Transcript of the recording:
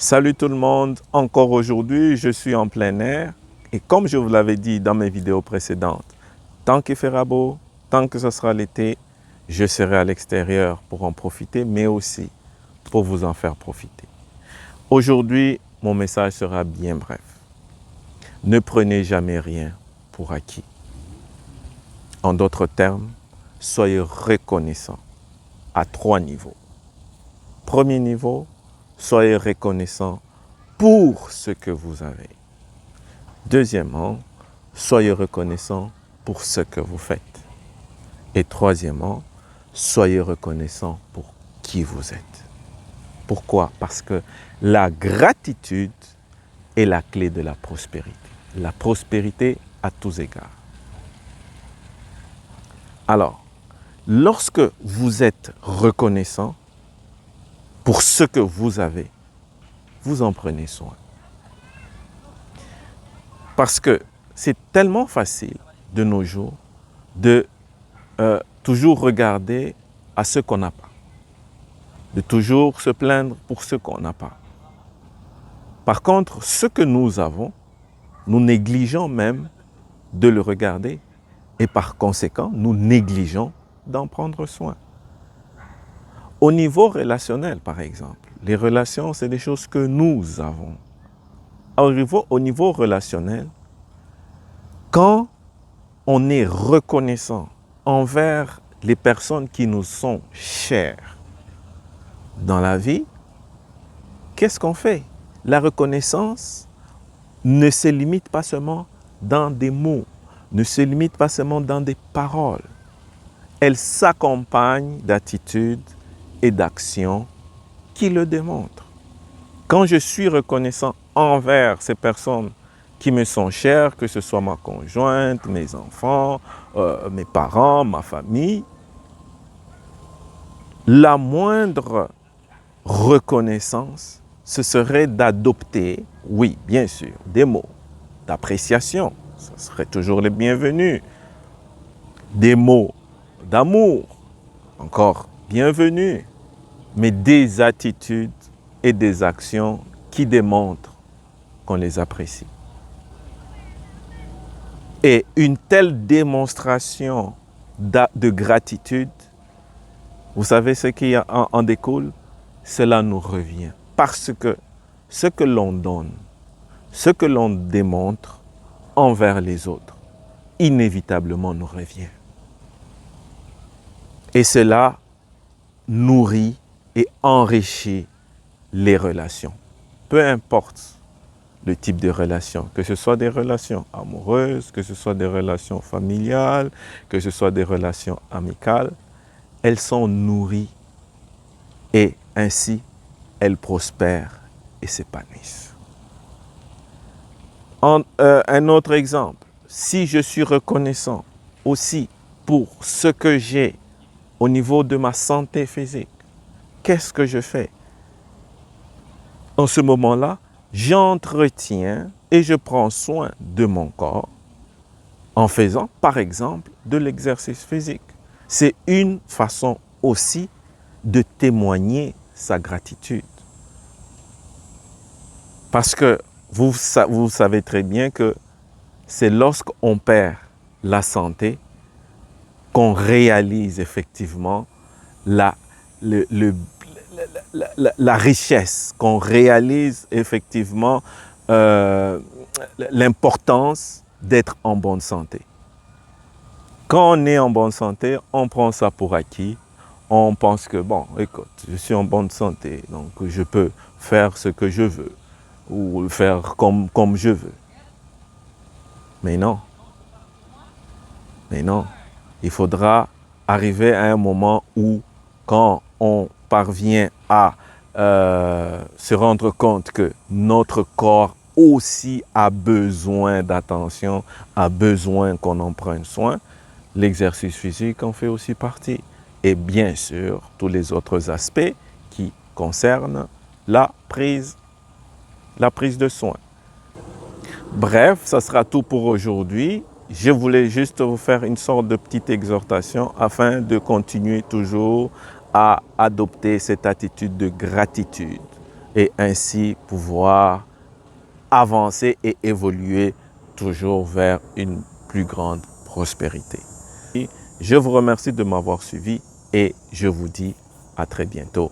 Salut tout le monde, encore aujourd'hui je suis en plein air et comme je vous l'avais dit dans mes vidéos précédentes, tant qu'il fera beau, tant que ce sera l'été, je serai à l'extérieur pour en profiter mais aussi pour vous en faire profiter. Aujourd'hui, mon message sera bien bref. Ne prenez jamais rien pour acquis. En d'autres termes, soyez reconnaissant à 3 niveaux. Premier niveau, soyez reconnaissant pour ce que vous avez. Deuxièmement, soyez reconnaissant pour ce que vous faites. Et troisièmement, soyez reconnaissant pour qui vous êtes. Pourquoi? Parce que la gratitude est la clé de la prospérité. La prospérité à tous égards. Alors, lorsque vous êtes reconnaissant pour ce que vous avez, vous en prenez soin. Parce que c'est tellement facile de nos jours de toujours regarder à ce qu'on n'a pas. De toujours se plaindre pour ce qu'on n'a pas. Par contre, ce que nous avons, nous négligeons même de le regarder et par conséquent, nous négligeons d'en prendre soin. Au niveau relationnel, par exemple, les relations, c'est des choses que nous avons. Au niveau relationnel, quand on est reconnaissant envers les personnes qui nous sont chères dans la vie, qu'est-ce qu'on fait? La reconnaissance ne se limite pas seulement dans des mots, ne se limite pas seulement dans des paroles. Elle s'accompagne d'attitudes et d'actions qui le démontrent. Quand je suis reconnaissant envers ces personnes qui me sont chères, que ce soit ma conjointe, mes enfants, mes parents, ma famille, la moindre reconnaissance, ce serait d'adopter, oui, bien sûr, des mots d'appréciation, ce serait toujours les bienvenus, des mots d'amour, encore bienvenus, mais des attitudes et des actions qui démontrent qu'on les apprécie. Et une telle démonstration de gratitude, vous savez ce qui en découle? Cela nous revient. Parce que ce que l'on donne, ce que l'on démontre envers les autres, inévitablement nous revient. Et cela nourrit et enrichit les relations. Peu importe le type de relation, que ce soit des relations amoureuses, que ce soit des relations familiales, que ce soit des relations amicales, elles sont nourries et ainsi elles prospèrent et s'épanouissent. Un autre exemple, si je suis reconnaissant aussi pour ce que j'ai au niveau de ma santé physique, qu'est-ce que je fais? En ce moment-là, j'entretiens et je prends soin de mon corps en faisant, par exemple, de l'exercice physique. C'est une façon aussi de témoigner sa gratitude. Parce que vous savez très bien que c'est lorsqu'on perd la santé qu'on réalise effectivement la richesse, qu'on réalise effectivement l'importance d'être en bonne santé. Quand on est en bonne santé, on prend ça pour acquis. On pense que, bon, écoute, je suis en bonne santé, donc je peux faire ce que je veux ou faire comme je veux. Mais non. Mais non. Il faudra arriver à un moment où, quand on parvient à se rendre compte que notre corps aussi a besoin d'attention, a besoin qu'on en prenne soin, l'exercice physique en fait aussi partie. Et bien sûr, tous les autres aspects qui concernent la prise de soin. Bref, ça sera tout pour aujourd'hui. Je voulais juste vous faire une sorte de petite exhortation afin de continuer toujours à adopter cette attitude de gratitude et ainsi pouvoir avancer et évoluer toujours vers une plus grande prospérité. Je vous remercie de m'avoir suivi et je vous dis à très bientôt.